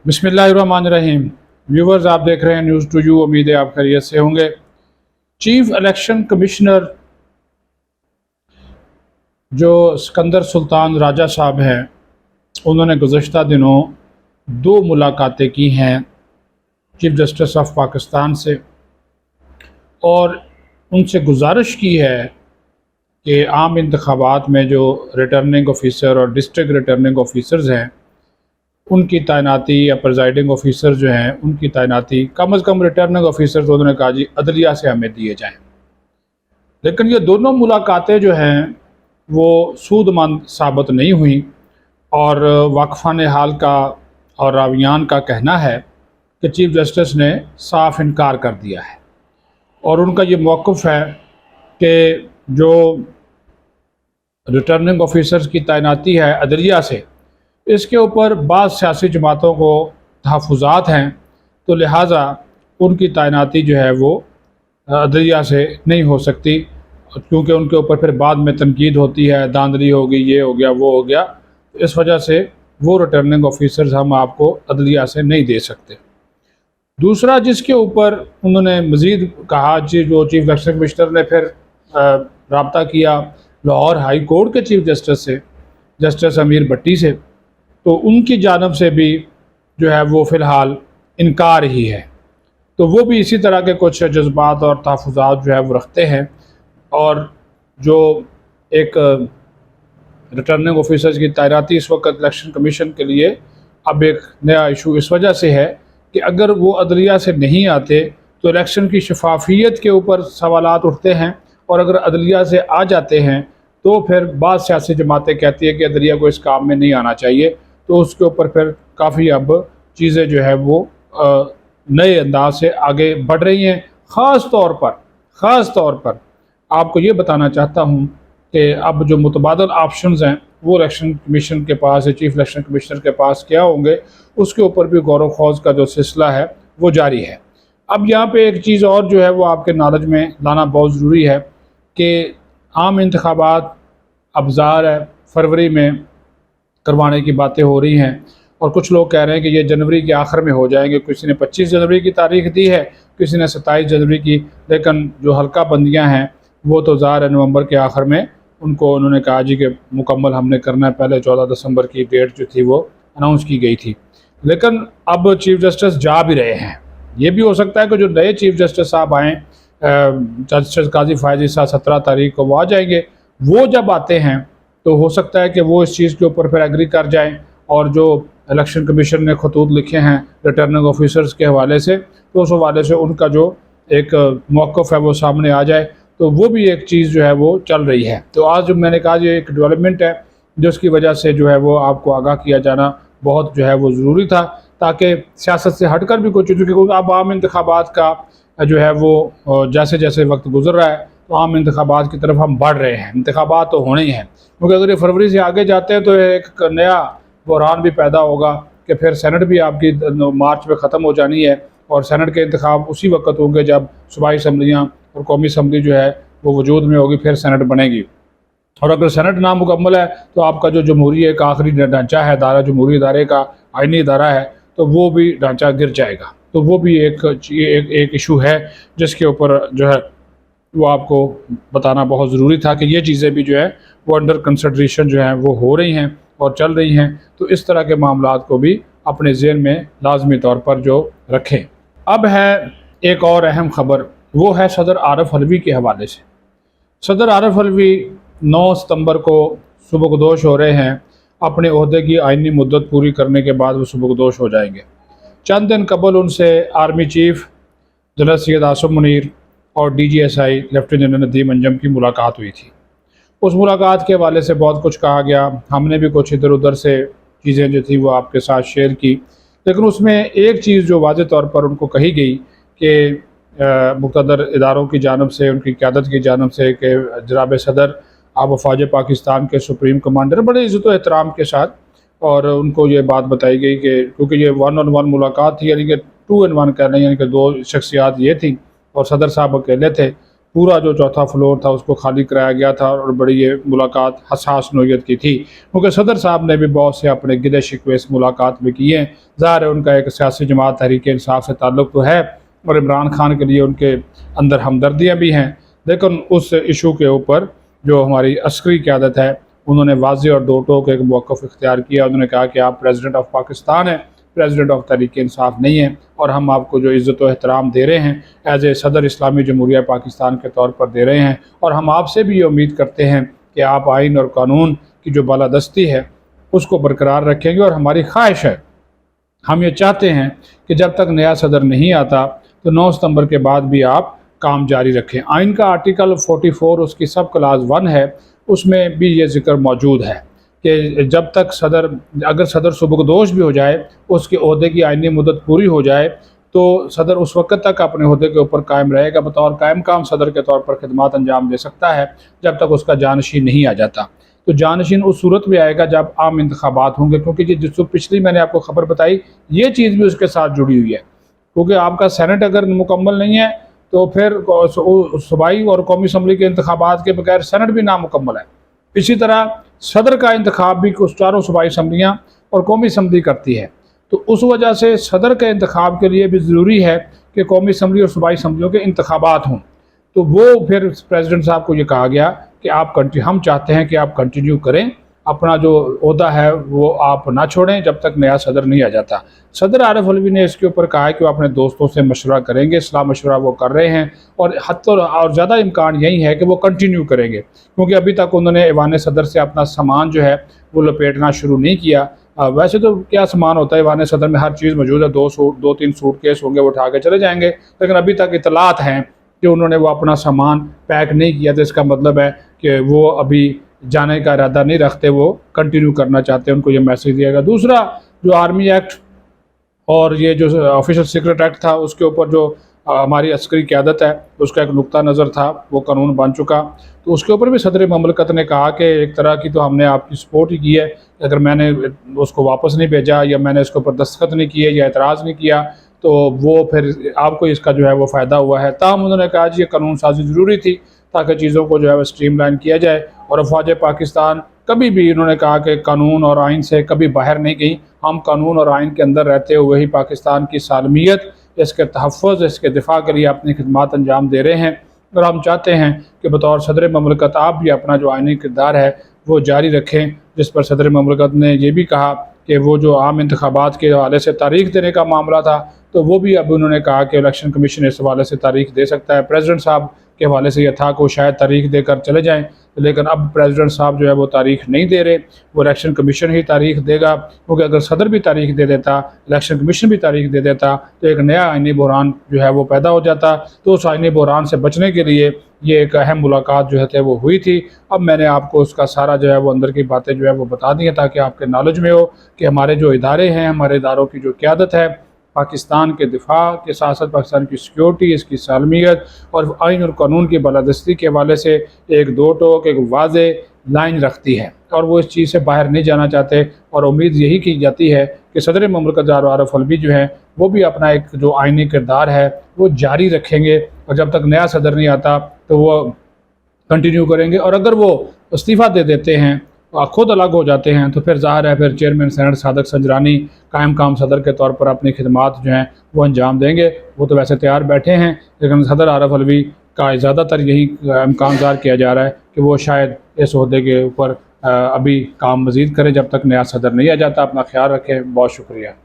بسم اللہ الرحمن الرحیم۔ ویورز، آپ دیکھ رہے ہیں نیوز ٹو یو۔ امید ہے آپ خیریت سے ہوں گے۔ چیف الیکشن کمشنر جو سکندر سلطان راجہ صاحب ہیں، انہوں نے گزشتہ دنوں 2 ملاقاتیں کی ہیں چیف جسٹس آف پاکستان سے، اور ان سے گزارش کی ہے کہ عام انتخابات میں جو ریٹرننگ آفیسر اور ڈسٹرکٹ ریٹرننگ آفیسرز ہیں، ان کی تعیناتی یا پریزائڈنگ آفیسر جو ہیں ان کی تعیناتی کم از کم ریٹرننگ آفیسرز انہوں نے کہا جی عدلیہ سے ہمیں دیے جائیں۔ لیکن یہ دونوں ملاقاتیں جو ہیں وہ سود مند ثابت نہیں ہوئیں، اور واقفان حال کا اور راویان کا کہنا ہے کہ چیف جسٹس نے صاف انکار کر دیا ہے، اور ان کا یہ موقف ہے کہ جو ریٹرننگ آفیسرز کی تعیناتی ہے عدلیہ سے، اس کے اوپر بعض سیاسی جماعتوں کو تحفظات ہیں، تو لہٰذا ان کی تعیناتی جو ہے وہ عدلیہ سے نہیں ہو سکتی، کیونکہ ان کے اوپر پھر بعد میں تنقید ہوتی ہے، دھاندلی ہوگی، یہ ہو گیا، وہ ہو گیا، اس وجہ سے وہ ریٹرننگ آفیسرز ہم آپ کو عدلیہ سے نہیں دے سکتے۔ دوسرا جس کے اوپر انہوں نے مزید کہا، جو چیف الیکشن کمشنر نے پھر رابطہ کیا لاہور ہائی کورٹ کے چیف جسٹس سے، جسٹس امیر بھٹی سے، تو ان کی جانب سے بھی جو ہے وہ فی الحال انکار ہی ہے۔ تو وہ بھی اسی طرح کے کچھ جذبات اور تحفظات جو ہے وہ رکھتے ہیں، اور جو ایک ریٹرننگ آفیسرز کی تعیناتی اس وقت الیکشن کمیشن کے لیے اب ایک نیا ایشو اس وجہ سے ہے کہ اگر وہ عدلیہ سے نہیں آتے تو الیکشن کی شفافیت کے اوپر سوالات اٹھتے ہیں، اور اگر عدلیہ سے آ جاتے ہیں تو پھر بعض سیاسی جماعتیں کہتی ہیں کہ عدلیہ کو اس کام میں نہیں آنا چاہیے، تو اس کے اوپر پھر کافی اب چیزیں جو ہے وہ نئے انداز سے آگے بڑھ رہی ہیں۔ خاص طور پر آپ کو یہ بتانا چاہتا ہوں کہ اب جو متبادل آپشنز ہیں وہ الیکشن کمیشن کے پاس، چیف الیکشن کمشنر کے پاس کیا ہوں گے، اس کے اوپر بھی غور و خوض کا جو سلسلہ ہے وہ جاری ہے۔ اب یہاں پہ ایک چیز اور جو ہے وہ آپ کے نالج میں لانا بہت ضروری ہے کہ عام انتخابات اب ظاہر ہے فروری میں کروانے کی باتیں ہو رہی ہیں، اور کچھ لوگ کہہ رہے ہیں کہ یہ جنوری کے آخر میں ہو جائیں گے۔ کسی نے 25 جنوری کی تاریخ دی ہے، کسی نے 27 جنوری کی، لیکن جو حلقہ بندیاں ہیں وہ تو ظاہر ہے نومبر کے آخر میں ان کو انہوں نے کہا جی کہ مکمل ہم نے کرنا ہے۔ پہلے 14 دسمبر کی ڈیٹ جو تھی وہ اناؤنس کی گئی تھی، لیکن اب چیف جسٹس جا بھی رہے ہیں۔ یہ بھی ہو سکتا ہے کہ جو نئے چیف جسٹس صاحب آئیں، جسٹس قاضی فائز عیسیٰ 17 تاریخ کو وہ آ جائیں گے، وہ جب آتے ہیں تو ہو سکتا ہے کہ وہ اس چیز کے اوپر پھر ایگری کر جائیں، اور جو الیکشن کمیشن نے خطوط لکھے ہیں ریٹرننگ آفیسرز کے حوالے سے، تو اس حوالے سے ان کا جو ایک موقف ہے وہ سامنے آ جائے، تو وہ بھی ایک چیز جو ہے وہ چل رہی ہے۔ تو آج جو میں نے کہا یہ ایک ڈیولپمنٹ ہے جس کی وجہ سے جو ہے وہ آپ کو آگاہ کیا جانا بہت جو ہے وہ ضروری تھا، تاکہ سیاست سے ہٹ کر بھی کچھ، کیونکہ اب عام انتخابات کا جو ہے وہ جیسے جیسے وقت گزر رہا ہے تو عام انتخابات کی طرف ہم بڑھ رہے ہیں۔ انتخابات تو ہونے ہی ہیں، کیونکہ اگر یہ فروری سے آگے جاتے ہیں تو ایک نیا بحران بھی پیدا ہوگا کہ پھر سینٹ بھی آپ کی مارچ میں ختم ہو جانی ہے، اور سینٹ کے انتخاب اسی وقت ہوں گے جب صوبائی اسمبلیاں اور قومی اسمبلی جو ہے وہ وجود میں ہوگی، پھر سینٹ بنے گی۔ اور اگر سینٹ نامکمل ہے تو آپ کا جو جمہوری ایک آخری ڈھانچہ ہے، ادارہ جمہوری ادارے کا آئینی ادارہ ہے، تو وہ بھی ڈھانچہ گر جائے گا۔ تو وہ بھی ایک ایشو ہے جس کے اوپر جو ہے وہ آپ کو بتانا بہت ضروری تھا کہ یہ چیزیں بھی جو ہے وہ انڈر کنسیڈریشن جو ہیں وہ ہو رہی ہیں اور چل رہی ہیں، تو اس طرح کے معاملات کو بھی اپنے ذہن میں لازمی طور پر جو رکھیں۔ اب ہے ایک اور اہم خبر، وہ ہے صدر عارف علوی کے حوالے سے۔ صدر عارف علوی 9 ستمبر کو سبکدوش ہو رہے ہیں، اپنے عہدے کی آئینی مدت پوری کرنے کے بعد وہ سبکدوش ہو جائیں گے۔ چند دن قبل ان سے army chief general Syed Asim Munir اور D G S I lieutenant general Nadeem Anjum کی ملاقات ہوئی تھی۔ اس ملاقات کے حوالے سے بہت کچھ کہا گیا، ہم نے بھی کچھ ادھر ادھر سے چیزیں جو تھی وہ آپ کے ساتھ شیئر کی، لیکن اس میں ایک چیز جو واضح طور پر ان کو کہی گئی کہ مقتدر اداروں کی جانب سے، ان کی قیادت کی جانب سے، کہ جناب صدر آپ افواج پاکستان کے سپریم کمانڈر بڑے عزت و احترام کے ساتھ، اور ان کو یہ بات بتائی گئی کہ کیونکہ یہ 1 on 1 ملاقات تھی، یعنی کہ 2 in 1 کہنا، یعنی کہ 2 شخصیات یہ تھیں اور صدر صاحب اکیلے تھے، पूरा जो चौथा फ्लोर था उसको खाली कराया गया था और बड़ी ये मुलाकात हसास नोयत की थी, क्योंकि सदर साहब ने भी बहुत से अपने गिले शिकवे इस मुलाकात में किए हैं। ज़ाहिर है उनका एक सियासी जमात तहरीक इंसाफ से ताल्लुक़ तो है और इमरान खान के लिए उनके अंदर हमदर्दियाँ भी हैं, लेकिन उस इशू के ऊपर जो हमारी अस्करी क़यादत है उन्होंने वाज़ेह और दो टोक एक मौक़िफ़ इख्तियार किया। उन्होंने कहा कि आप प्रेसिडेंट ऑफ पाकिस्तान हैं, प्रेसिडेंट ऑफ तहरीक इंसाफ नहीं है, और हम आपको जो इज़्ज़त व एहतराम दे रहे हैं एज़ ए सदर इस्लामी जमहूरिया पाकिस्तान के तौर पर दे रहे हैं, और हम आपसे भी ये उम्मीद करते हैं कि आप आइन और कानून की जो बालादस्ती है उसको बरकरार रखेंगे। और हमारी ख्वाहिश है, हम ये चाहते हैं कि जब तक नया सदर नहीं आता तो 9 सितंबर के बाद भी आप काम जारी रखें। आइन का आर्टिकल 44 उसकी सब क्लास 1 है, उसमें भी ये ज़िक्र मौजूद है कि जब तक अगर सदर सुबकदोश भी हो जाए, उसके ओहदे की आइनी मुद्दत पूरी हो जाए, तो सदर उस वक्त तक अपने ओहदे के ऊपर कायम रहेगा, बतौर कायम काम सदर के तौर पर खिदमत अंजाम दे सकता है जब तक उसका जानशीन नहीं आ जाता। तो जानशीन उस सूरत में आएगा जब आम इंतखाबात होंगे, क्योंकि जिस पिछली मैंने आपको खबर बताई ये चीज़ भी उसके साथ जुड़ी हुई है, क्योंकि आपका सेनेट अगर मुकम्मल नहीं है तो फिर सूबाई और कौमी असम्बली के इंतखाबात के बगैर सेनेट भी नामुकम्मल है। इसी तरह सदर का इंतखाब भी कुछ चारों सूबाई असम्बलियाँ और कौमी असम्बली करती है, तो उस वजह से सदर के इंतखाब के लिए भी ज़रूरी है कि कौमी असम्बली और सूबाई असम्बलियों के इंतखाबात हों। तो वो फिर प्रेसिडेंट साहब को ये कहा गया कि हम चाहते हैं कि आप कंटिन्यू करें, अपना जो ओहदा है वो आप ना छोड़ें जब तक नया सदर नहीं आ जाता। सदर आरिफ अलवी ने इसके ऊपर कहा है कि वो अपने दोस्तों से मशवरा करेंगे, सलाह मशवरा वो कर रहे हैं, और हद और ज़्यादा इम्कान यही है कि वो कंटिन्यू करेंगे, क्योंकि अभी तक उन्होंने ऐवान सदर से अपना सामान जो है वो लपेटना शुरू नहीं किया। वैसे तो क्या सामान होता है ऐवान सदर में, हर चीज़ मौजूद है, 2-3 सूटकेस होंगे वो उठा के चले जाएंगे, लेकिन अभी तक इतलात हैं कि उन्होंने वो अपना सामान पैक नहीं किया। तो इसका मतलब है कि वो अभी जाने का इरादा नहीं रखते, वो कंटिन्यू करना चाहते हैं, उनको ये मैसेज दिया गया। दूसरा जो आर्मी एक्ट और ये जो ऑफिशियल सीक्रेट एक्ट था उसके ऊपर जो हमारी अस्करी क़यादत है उसका एक नुक्ता नज़र था, वो कानून बन चुका, तो उसके ऊपर भी सदर ममलकत ने कहा कि एक तरह की तो हमने आपकी सपोर्ट ही की है, अगर मैंने उसको वापस नहीं भेजा या मैंने इसके ऊपर दस्तखत नहीं किए या एतराज़ नहीं किया तो वो फिर आपको इसका जो है वो फ़ायदा हुआ है। ताहम उन्होंने कहा जी ये कानून साज़ी ज़रूरी थी ताकि चीज़ों को जो है वो स्ट्रीमलाइन किया जाए, और अफवाज पाकिस्तान कभी भी इन्होंने कहा कि कानून और आइन से कभी बाहर नहीं गई, हम कानून और आइन के अंदर रहते हुए ही पाकिस्तान की सालमियत, इसके तहफ़्फ़ुज़, इसके दिफा के लिए अपनी खिदमत अंजाम दे रहे हैं, और हम चाहते हैं कि बतौर सदर ममलकत आप भी अपना जो आइनी किरदार है वो जारी रखें। जिस पर सदर ममलकत ने यह भी कहा कि वो जो आम इंतखाबात के हवाले से तारीख देने का मामला था तो वो भी अब उन्होंने कहा कि इलेक्शन कमीशन इस हवाले से तारीख दे सकता है। प्रेसिडेंट साहब के हवाले से यह था कि वो शायद तारीख देकर चले जाएं, लेकिन अब प्रेसिडेंट साहब जो है वो तारीख नहीं दे रहे, वो इलेक्शन कमीशन ही तारीख देगा, क्योंकि अगर सदर भी तारीख दे देता, इलेक्शन कमीशन भी तारीख दे देता तो एक नया आइनी बहरान जो है वो पैदा हो जाता। तो उस आइनी बहरान से बचने के लिए ये एक अहम मुलाकात जो है वो हुई थी। अब मैंने आपको उसका सारा जो है वो अंदर की बातें जो है वो बता दी हैं ताकि आपके नॉलेज में हो कि हमारे जो इदारे हैं, हमारे इदारों की जो क़यादत है पाकिस्तान के दिफा के साथ साथ पाकिस्तान की सिक्योरिटी, इसकी सालमियत और आइन और कानून की बालादस्ती के हवाले से एक दो टोक एक वाज़े लाइन रखती है, और वो इस चीज़ से बाहर नहीं जाना चाहते, और उम्मीद यही की जाती है कि सदर ममलकत आरिफ अलवी जो है वो भी अपना एक जो आइनी किरदार है वो जारी रखेंगे, और जब तक नया सदर नहीं आता तो वो कंटिन्यू करेंगे। और अगर वो इस्तीफ़ा दे देते हैं, खुद अलग हो जाते हैं, तो फिर ज़ाहिर है फिर चेयरमैन सेनेट सादक संजरानी कायम काम सदर के तौर पर अपनी खिदमात जो हैं वो अंजाम देंगे। वो तो वैसे तैयार बैठे हैं, लेकिन सदर आरिफ अलवी का ज़्यादातर यही इम्कान ज़ाहिर किया जा रहा है कि वो शायद इस ओहदे के ऊपर अभी काम मज़ीद करें जब तक नया सदर नहीं आ जाता। अपना ख्याल रखें, बहुत शुक्रिया।